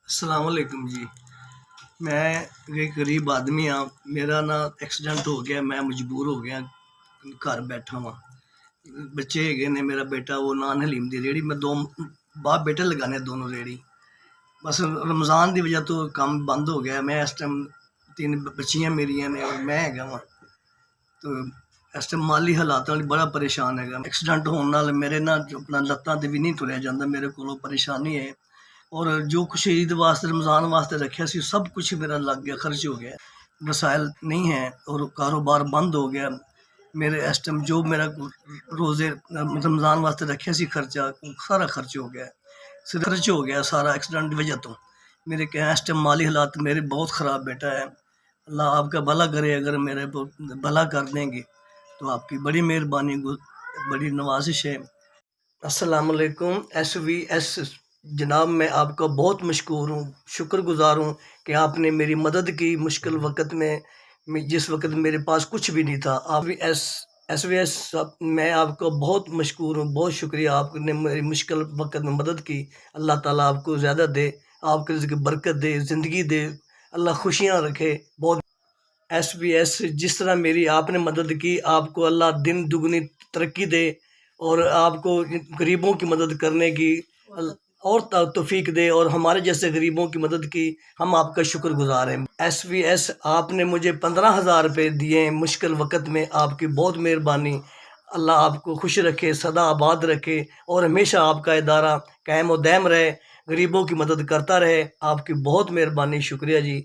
अस्सलाम वालेकुम जी। मैं एक गरीब आदमी हाँ। मेरा ना एक्सीडेंट हो गया, मैं मजबूर हो गया घर बैठा वां। बच्चे हैगे ने, मेरा बेटा वो नान हलीम दी रेहड़ी, मैं दो बाप बेटे लगाने दोनों रेहड़ी। बस रमज़ान की वजह तो काम बंद हो गया। मैं इस टाइम 3 बच्चियां मेरियां ने और मैं हैगा वां। तो इस टाइम माली हालात नाल बड़ा परेशान हैगा। एक्सीडेंट होने नाल मेरे ना अपना लत्तां ते भी नहीं तुरया जांदा, मेरे कोलों परेशानी है। और जो कुछ ईद वास्ते रमज़ान वास्ते रखा सी सब कुछ मेरा लग गया, खर्च हो गया। वसाइल नहीं है और कारोबार बंद हो गया। मेरे इस टाइम जो मेरा रोज़े रमज़ान वास्ते रखा सी खर्चा, वो सारा खर्च हो गया। सिर्फ खर्च हो गया सारा एक्सीडेंट की वजह तो। मेरे क्या इस टाइम माली हालात मेरे बहुत ख़राब बेटा है। अल्लाह आपका भला करे, अगर मेरे को भला कर देंगे तो आपकी बड़ी मेहरबानी, बड़ी नवाजिश है। अस्सलाम वालेकुम SVS जनाब, मैं आपका बहुत मशकूर हूँ, शुक्रगुज़ार हूँ कि आपने मेरी मदद की मुश्किल वक़्त में। जिस वक़्त मेरे पास कुछ भी नहीं था। आप SVS साहब, मैं आपका बहुत मशकूर हूँ, बहुत शुक्रिया, आपने मेरी मुश्किल वक़्त में मदद की। अल्लाह ताला आपको ज़्यादा दे, आपके रिज़्क़ में बरकत दे, ज़िंदगी दे, अल्लाह खुशियाँ रखे। बहुत SVS जिस तरह मेरी आपने मदद की, आपको अल्लाह दिन दुगनी तरक्की दे और आपको गरीबों की मदद करने की और तौफीक दे, और हमारे जैसे गरीबों की मदद की। हम आपका शुक्रगुजार हैं। SVS आपने मुझे 15,000 रुपये दिए हैं मुश्किल वक़्त में, आपकी बहुत मेहरबानी। अल्लाह आपको खुश रखे, सदा आबाद रखे और हमेशा आपका इदारा कायम व दायम रहे, गरीबों की मदद करता रहे। आपकी बहुत मेहरबानी, शुक्रिया जी।